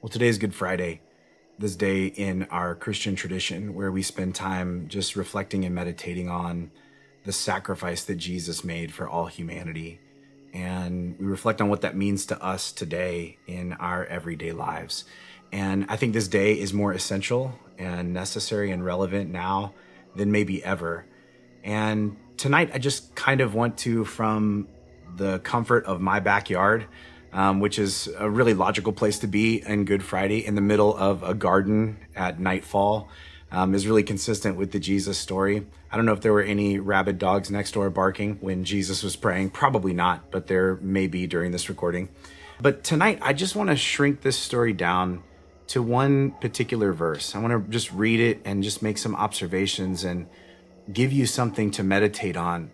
Well, today is Good Friday, this day in our Christian tradition where we spend time just reflecting and meditating on the sacrifice that Jesus made for all humanity. And we reflect on what that means to us today in our everyday lives. And I think this day is more essential and necessary and relevant now than maybe ever. And tonight, I just kind of want to, from the comfort of my backyard, which is a really logical place to be on Good Friday, in the middle of a garden at nightfall, is really consistent with the Jesus story. I don't know if there were any rabid dogs next door barking when Jesus was praying. Probably not, but there may be during this recording. But tonight, I just want to shrink this story down to one particular verse. I want to just read it and just make some observations and give you something to meditate on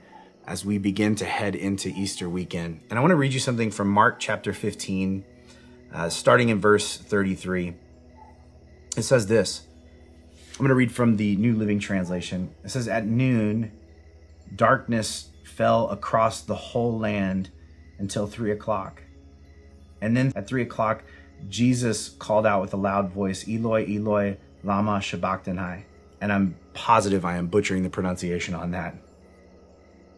as we begin to head into Easter weekend. And I want to read you something from Mark chapter 15, starting in verse 33. It says this. I'm going to read from the New Living Translation. It says, "At noon, darkness fell across the whole land until 3 o'clock. And then at 3 o'clock, Jesus called out with a loud voice, 'Eloi, Eloi, lama sabachthani.'" And I'm positive I am butchering the pronunciation on that.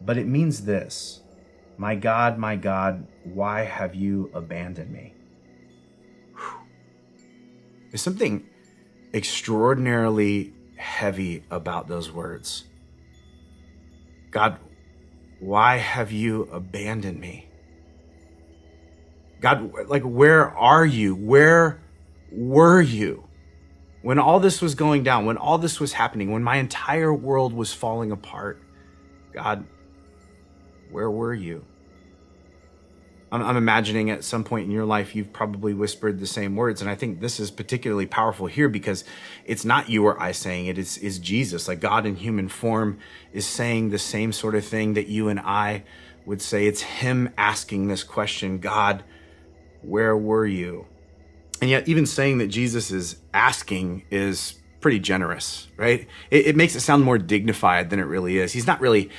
But it means this: my God, why have you abandoned me?" Whew. There's something extraordinarily heavy about those words. God, why have you abandoned me? God, like, where are you? Where were you when all this was going down, when all this was happening, when my entire world was falling apart? God, where were you? I'm imagining at some point in your life, you've probably whispered the same words. And I think this is particularly powerful here because it's not you or I saying it, it's Jesus. Like, God in human form is saying the same sort of thing that you and I would say. It's him asking this question: God, where were you? And yet even saying that Jesus is asking is pretty generous, right? It makes it sound more dignified than it really is. He's not really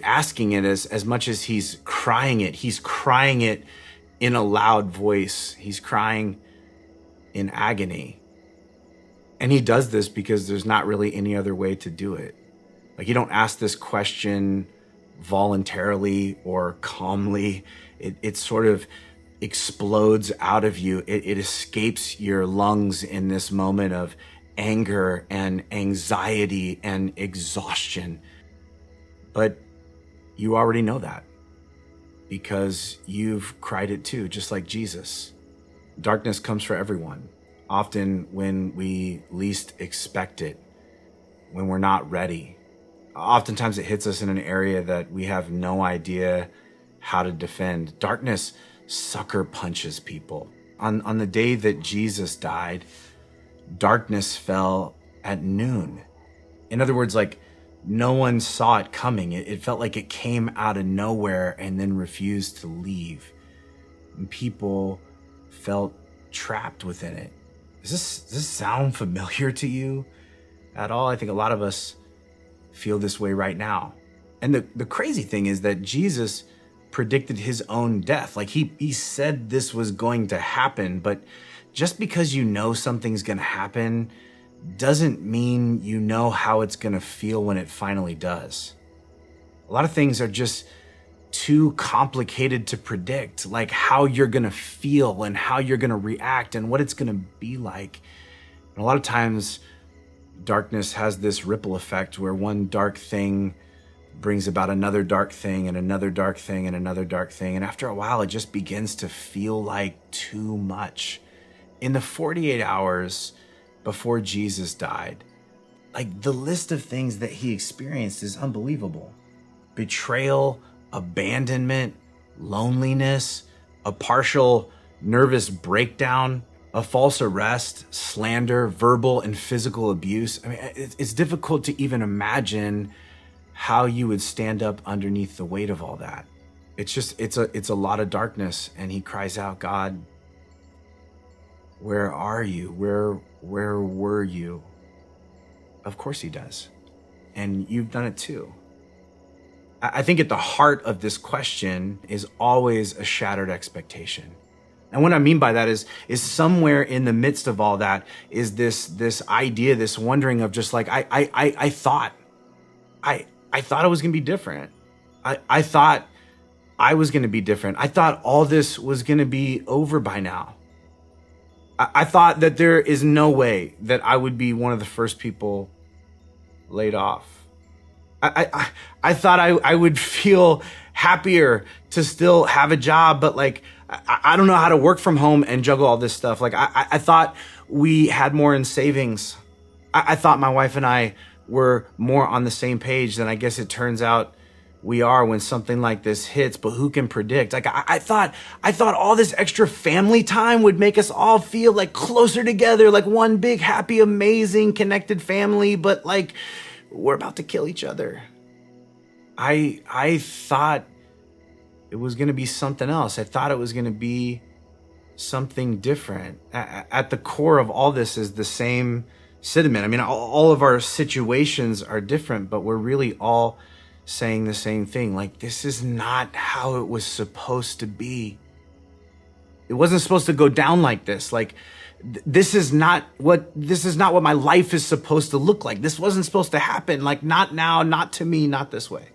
asking it as much as he's crying it. He's crying it in a loud voice. He's crying in agony. And he does this because there's not really any other way to do it. Like, you don't ask this question voluntarily or calmly. It sort of explodes out of you. It escapes your lungs in this moment of anger and anxiety and exhaustion. But you already know that because you've cried it too, just like Jesus. Darkness comes for everyone, often when we least expect it, when we're not ready. Oftentimes it hits us in an area that we have no idea how to defend. Darkness sucker punches people. On the day that Jesus died, darkness fell at noon. In other words, like, no one saw it coming. It felt like it came out of nowhere and then refused to leave. And people felt trapped within it. Does this sound familiar to you at all? I think a lot of us feel this way right now. And the crazy thing is that Jesus predicted his own death. Like, he said this was going to happen, but just because you know something's going to happen doesn't mean you know how it's going to feel when it finally does. A lot of things are just too complicated to predict, like how you're going to feel and how you're going to react and what it's going to be like. And a lot of times, darkness has this ripple effect where one dark thing brings about another dark thing and another dark thing and another dark thing. And after a while, it just begins to feel like too much. In the 48 hours before Jesus died, like, the list of things that he experienced is unbelievable. Betrayal, abandonment, loneliness, a partial nervous breakdown, a false arrest, slander, verbal and physical abuse. I mean, it's difficult to even imagine how you would stand up underneath the weight of all that. It's a lot of darkness. And he cries out, "God, where are you? Where were you?" Of course he does. And you've done it too. I think at the heart of this question is always a shattered expectation. And what I mean by that is somewhere in the midst of all that is this idea, this wondering of just like, I thought it was going to be different. I thought I was going to be different. I thought all this was going to be over by now. I thought that there is no way that I would be one of the first people laid off. I thought I would feel happier to still have a job, but like, I don't know how to work from home and juggle all this stuff. Like I thought we had more in savings. I thought my wife and I were more on the same page than I guess it turns out we are when something like this hits, but who can predict? Like I thought all this extra family time would make us all feel like closer together, like one big, happy, amazing, connected family, but like we're about to kill each other. I thought it was going to be something else. I thought it was going to be something different. At the core of all this is the same sentiment. I mean, all of our situations are different, but we're really all saying the same thing. Like, this is not how it was supposed to be. It wasn't supposed to go down like this. Like, this is not what my life is supposed to look like. This wasn't supposed to happen. Like, not now, not to me, not this way.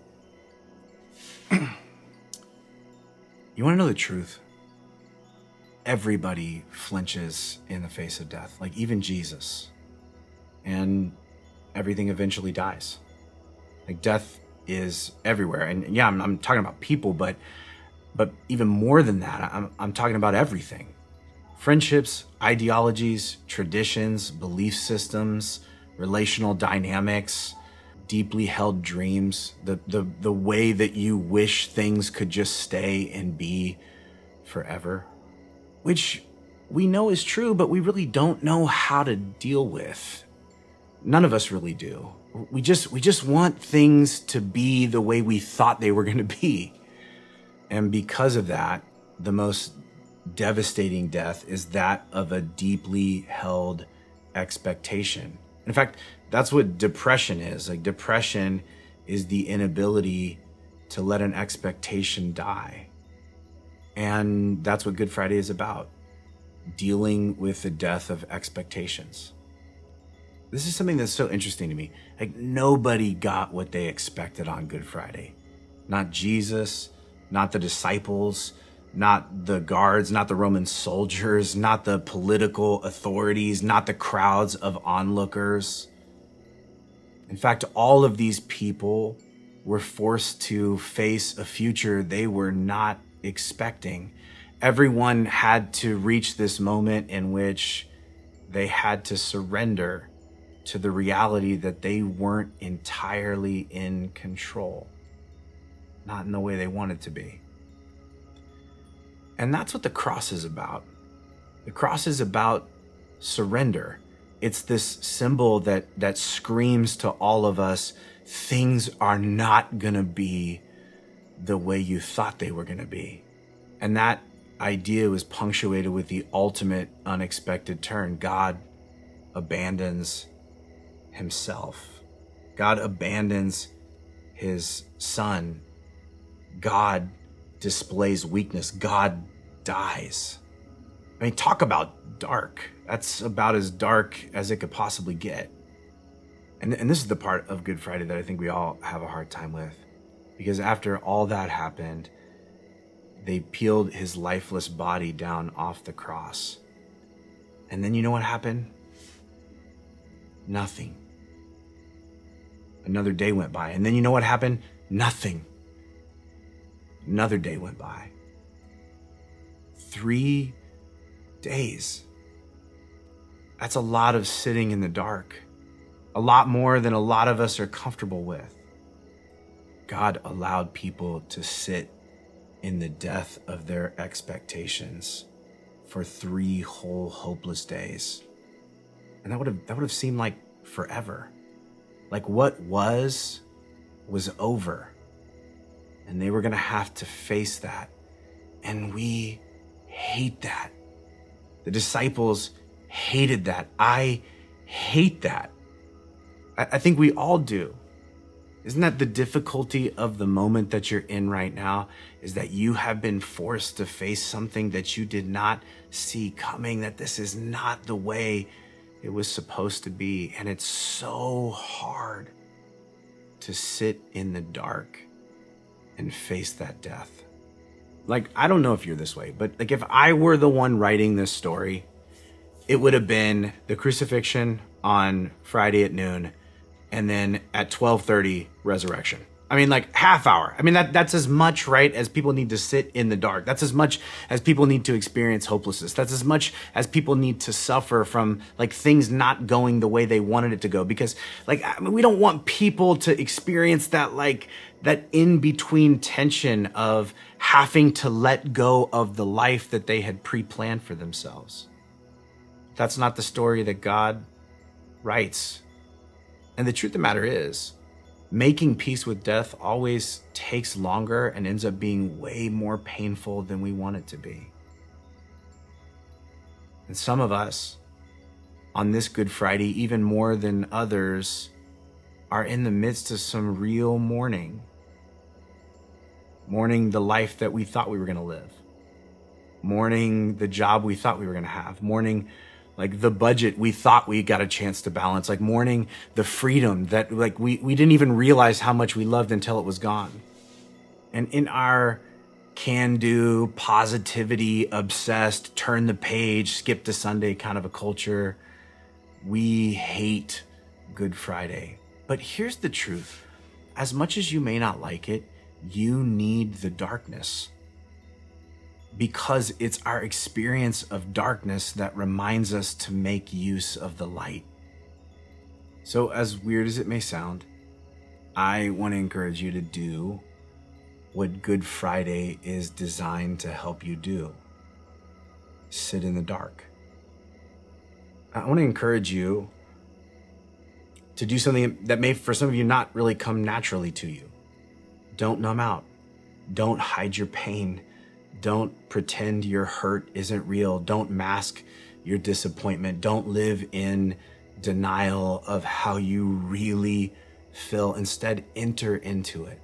You want to know the truth? Everybody flinches in the face of death, like even Jesus. And everything eventually dies. Like, death is everywhere. And yeah, I'm talking about people, but even more than that, I'm talking about everything. Friendships, ideologies, traditions, belief systems, relational dynamics, deeply held dreams, the way that you wish things could just stay and be forever, which we know is true, but we really don't know how to deal with. None of us really do. We just want things to be the way we thought they were going to be. And because of that, the most devastating death is that of a deeply held expectation. In fact, that's what depression is. Like, depression is the inability to let an expectation die. And that's what Good Friday is about. Dealing with the death of expectations. This is something that's so interesting to me. Like, nobody got what they expected on Good Friday. Not Jesus, not the disciples, not the guards, not the Roman soldiers, not the political authorities, not the crowds of onlookers. In fact, all of these people were forced to face a future they were not expecting. Everyone had to reach this moment in which they had to surrender to the reality that they weren't entirely in control, not in the way they wanted to be. And that's what the cross is about. The cross is about surrender. It's this symbol that screams to all of us, things are not gonna be the way you thought they were gonna be. And that idea was punctuated with the ultimate unexpected turn. God abandons himself. God abandons his son. God displays weakness. God dies. I mean, talk about dark. That's about as dark as it could possibly get. And this is the part of Good Friday that I think we all have a hard time with. Because after all that happened, they peeled his lifeless body down off the cross. And then you know what happened? Nothing. Another day went by. And then you know what happened? Nothing. Another day went by. 3 days. That's a lot of sitting in the dark. A lot more than a lot of us are comfortable with. God allowed people to sit in the death of their expectations for 3 whole hopeless days. And that would have seemed like forever. Like what was over. And they were going to have to face that. And we hate that. The disciples hated that. I hate that. I think we all do. Isn't that the difficulty of the moment that you're in right now? Is that you have been forced to face something that you did not see coming, that this is not the way it was supposed to be. And it's so hard to sit in the dark and face that death. Like, I don't know if you're this way, but like if I were the one writing this story, it would have been the crucifixion on Friday at noon, and then at 12:30, resurrection. I mean, like half hour. I mean, that's as much, right, as people need to sit in the dark. That's as much as people need to experience hopelessness. That's as much as people need to suffer from like things not going the way they wanted it to go. Because like, I mean, we don't want people to experience that, like that in between tension of having to let go of the life that they had pre-planned for themselves. That's not the story that God writes. And the truth of the matter is, making peace with death always takes longer and ends up being way more painful than we want it to be. And some of us on this Good Friday, even more than others, are in the midst of some real mourning. Mourning the life that we thought we were going to live. Mourning the job we thought we were going to have. Mourning like the budget we thought we got a chance to balance, like mourning the freedom that like we didn't even realize how much we loved until it was gone. And in our can-do, positivity, obsessed, turn the page, skip to Sunday kind of a culture, we hate Good Friday. But here's the truth. As much as you may not like it, you need the darkness. Because it's our experience of darkness that reminds us to make use of the light. So as weird as it may sound, I want to encourage you to do what Good Friday is designed to help you do. Sit in the dark. I want to encourage you to do something that may, for some of you, not really come naturally to you. Don't numb out. Don't hide your pain. Don't pretend your hurt isn't real. Don't mask your disappointment. Don't live in denial of how you really feel. Instead, enter into it.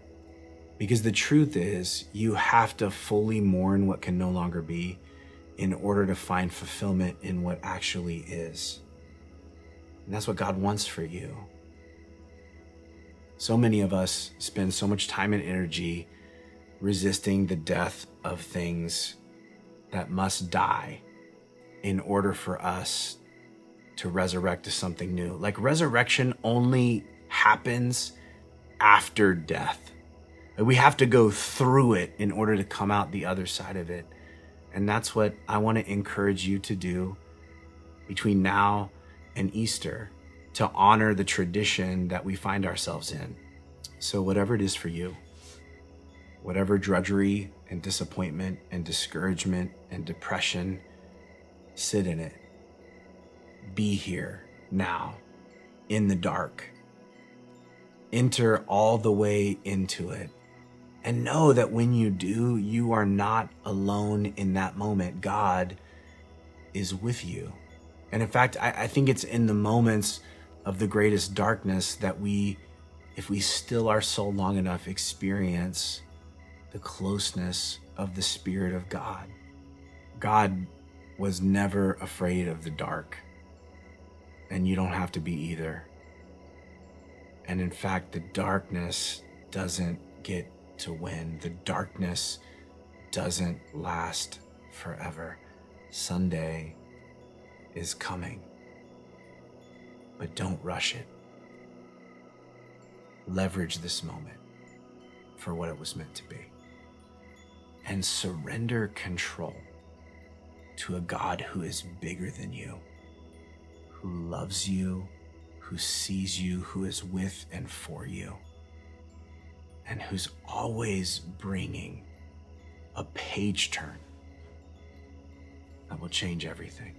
Because the truth is, you have to fully mourn what can no longer be in order to find fulfillment in what actually is. And that's what God wants for you. So many of us spend so much time and energy resisting the death of things that must die in order for us to resurrect to something new. Like resurrection only happens after death. We have to go through it in order to come out the other side of it. And that's what I want to encourage you to do between now and Easter, to honor the tradition that we find ourselves in. So whatever it is for you, whatever drudgery and disappointment and discouragement and depression, sit in it. Be here now in the dark. Enter all the way into it. And know that when you do, you are not alone in that moment. God is with you. And in fact, I think it's in the moments of the greatest darkness that we, if we still our soul long enough, experience the closeness of the Spirit of God. God was never afraid of the dark, and you don't have to be either. And in fact, the darkness doesn't get to win. The darkness doesn't last forever. Sunday is coming, but don't rush it. Leverage this moment for what it was meant to be. And surrender control to a God who is bigger than you, who loves you, who sees you, who is with and for you, and who's always bringing a page turn that will change everything.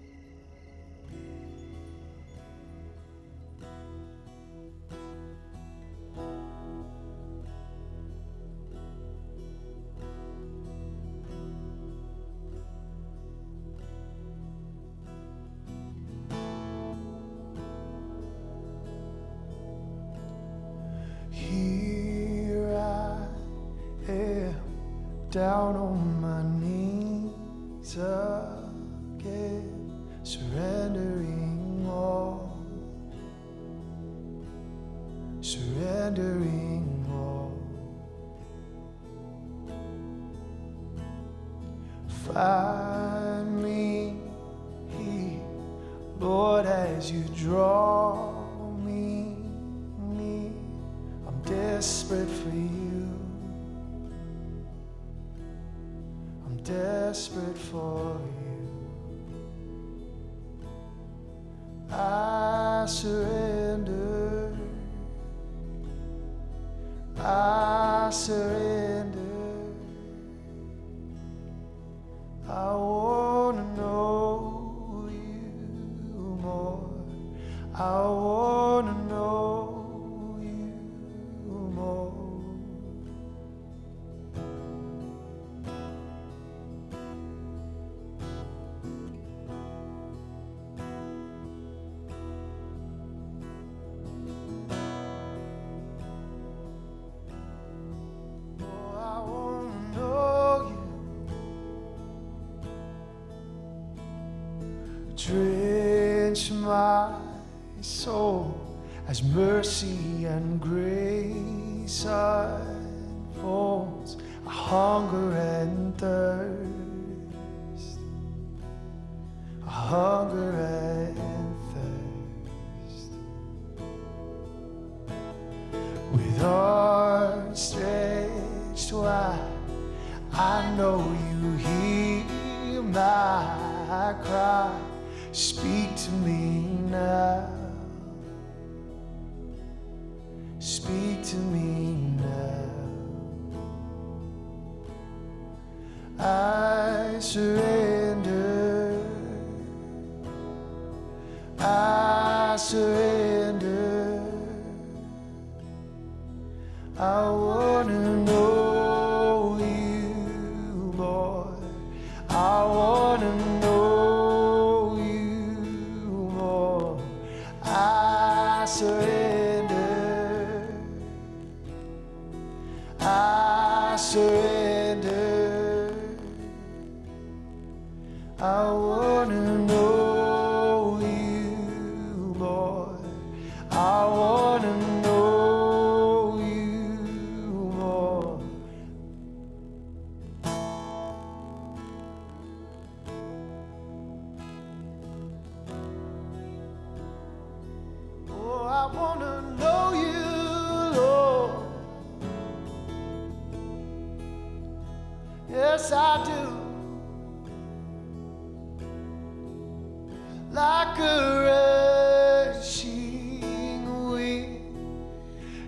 Here down on my knees again, surrendering all, surrendering all. Find me here, Lord, as you draw me near. I'm desperate for you. I'm desperate for you. I surrender. I surrender. I wanna know you more. I wanna know you more. Oh, I wanna know you. Drench my soul as mercy and grace unfolds. I hunger and thirst. I hunger and thirst. With arms stretched wide, I know you hear my cry. Speak to me now. Speak to me now. I surrender. I surrender. I wanna know you more. I wanna know you more. I surrender. I surrender. I wanna know you more. I wanna know you more. Oh, I wanna know you, Lord. Yes, I do. Like a rushing wind,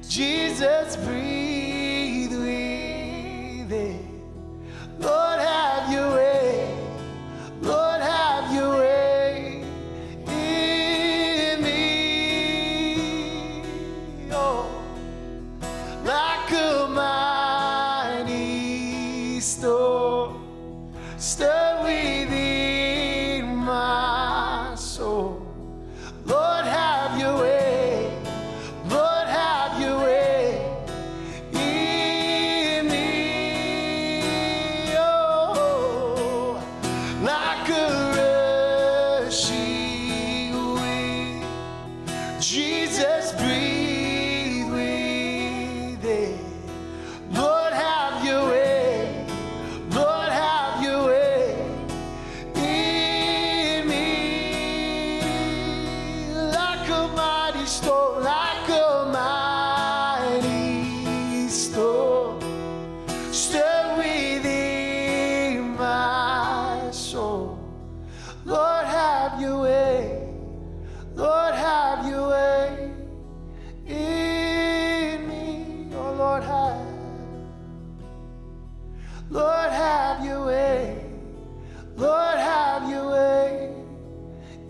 Jesus, breathe within. Lord, have your way. Lord, have your way in me. Oh, like a mighty storm, stir within my soul. Lord, have your way. Lord, have your way in me. Oh, like a rushing wind, Jesus, breathe within. Lord, have your way. Lord, have your way in me. Like a mighty storm, like a mighty storm, stir within my soul. Lord, have your way. Lord, have your way in me. Oh, Lord, have your way. Lord, have your way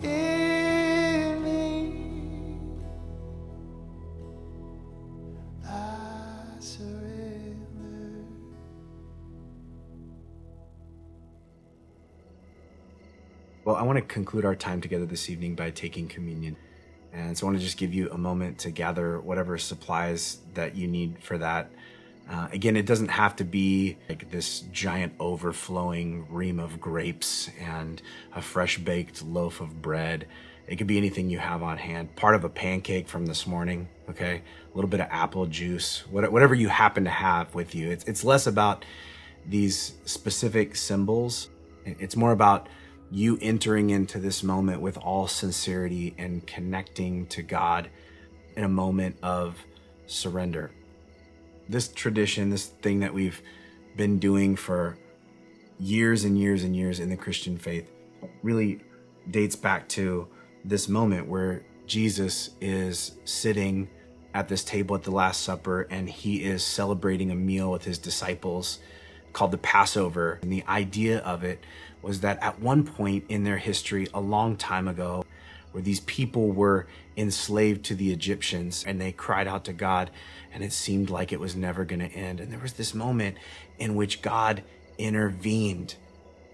in me. I surrender. Well, I want to conclude our time together this evening by taking communion. And so I want to just give you a moment to gather whatever supplies that you need for that. Again, it doesn't have to be like this giant overflowing ream of grapes and a fresh baked loaf of bread. It could be anything you have on hand. Part of a pancake from this morning, okay? A little bit of apple juice, whatever you happen to have with you. It's less about these specific symbols. It's more about you entering into this moment with all sincerity and connecting to God in a moment of surrender. This tradition, this thing that we've been doing for years and years and years in the Christian faith, really dates back to this moment where Jesus is sitting at this table at the Last Supper, and he is celebrating a meal with his disciples called the Passover. And the idea of it was that at one point in their history, a long time ago, where these people were enslaved to the Egyptians, and they cried out to God, and it seemed like it was never going to end. And there was this moment in which God intervened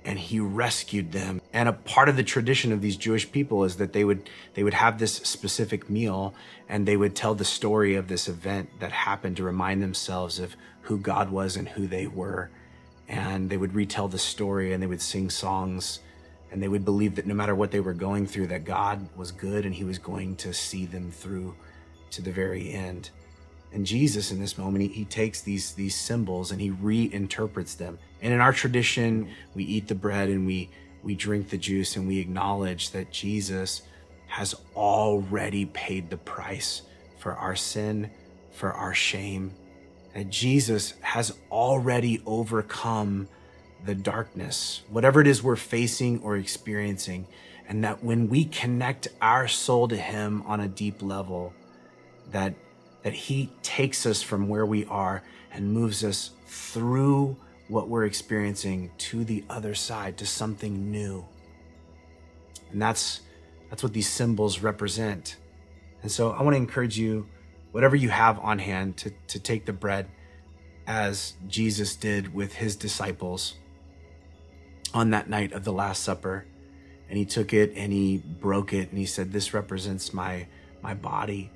and he rescued them. And a part of the tradition of these Jewish people is that they would have this specific meal, and they would tell the story of this event that happened to remind themselves of who God was and who they were. And they would retell the story, and they would sing songs, and they would believe that no matter what they were going through, that God was good and he was going to see them through to the very end. And Jesus, in this moment, he takes these symbols and he reinterprets them. And in our tradition, we eat the bread and we drink the juice, and we acknowledge that Jesus has already paid the price for our sin, for our shame. That Jesus has already overcome the darkness, whatever it is we're facing or experiencing. And that when we connect our soul to him on a deep level, that he takes us from where we are and moves us through what we're experiencing to the other side, to something new. And that's what these symbols represent. And so I want to encourage you, whatever you have on hand, to take the bread as Jesus did with his disciples on that night of the Last Supper. And he took it and he broke it, and he said, "This represents my body,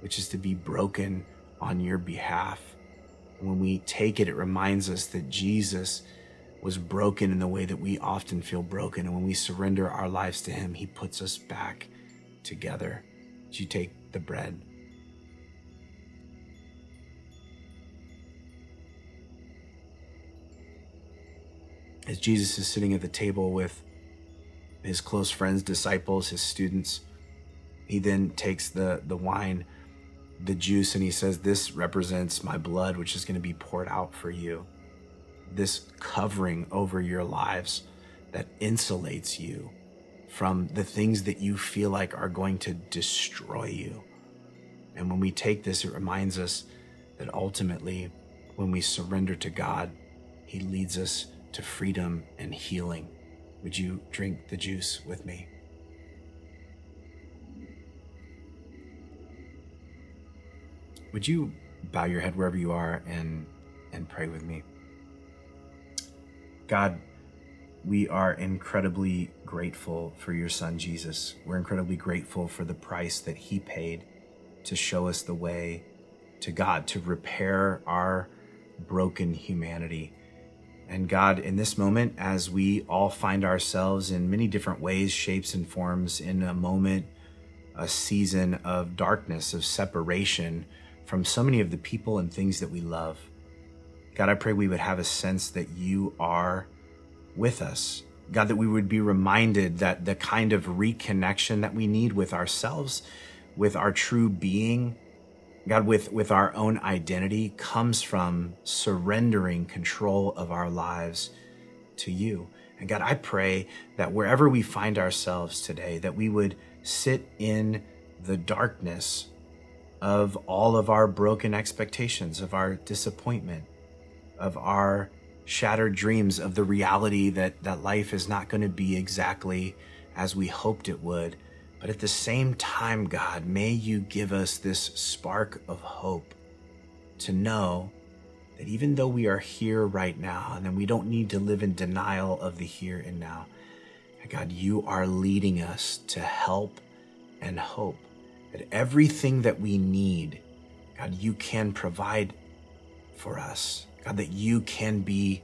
which is to be broken on your behalf." And when we take it, it reminds us that Jesus was broken in the way that we often feel broken. And when we surrender our lives to him, he puts us back together. As you take the bread. As Jesus is sitting at the table with his close friends, disciples, his students, he then takes the wine, the juice, and he says, "This represents my blood, which is going to be poured out for you." This covering over your lives that insulates you from the things that you feel like are going to destroy you. And when we take this, it reminds us that ultimately, when we surrender to God, he leads us to freedom and healing. Would you drink the juice with me? Would you bow your head wherever you are and pray with me? God, we are incredibly grateful for your son, Jesus. We're incredibly grateful for the price that he paid to show us the way to God, to repair our broken humanity. And God, in this moment, as we all find ourselves in many different ways, shapes, and forms in a moment, a season of darkness, of separation from so many of the people and things that we love, God, I pray we would have a sense that you are with us. God, that we would be reminded that the kind of reconnection that we need with ourselves, with our true being, God, with our own identity, comes from surrendering control of our lives to you. And God, I pray that wherever we find ourselves today, that we would sit in the darkness of all of our broken expectations, of our disappointment, of our shattered dreams, of the reality that life is not going to be exactly as we hoped it would. But at the same time, God, may you give us this spark of hope to know that even though we are here right now, and then we don't need to live in denial of the here and now, God, you are leading us to help and hope. That everything that we need, God, you can provide for us. God, that you can be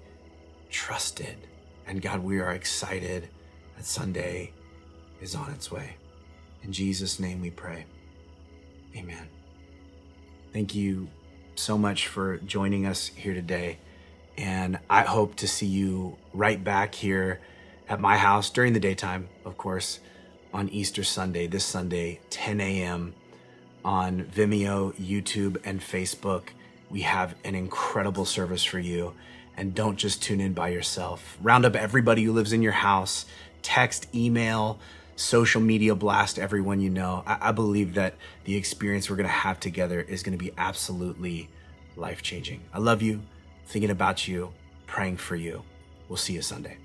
trusted. And God, we are excited that Sunday is on its way. In Jesus' name we pray. Amen. Thank you so much for joining us here today. And I hope to see you right back here at my house during the daytime, of course, on Easter Sunday, this Sunday, 10 a.m. on Vimeo, YouTube, and Facebook. We have an incredible service for you. And don't just tune in by yourself. Round up everybody who lives in your house, text, email, social media, blast everyone you know. I believe that the experience we're going to have together is going to be absolutely life-changing. I love you, thinking about you, praying for you. We'll see you Sunday.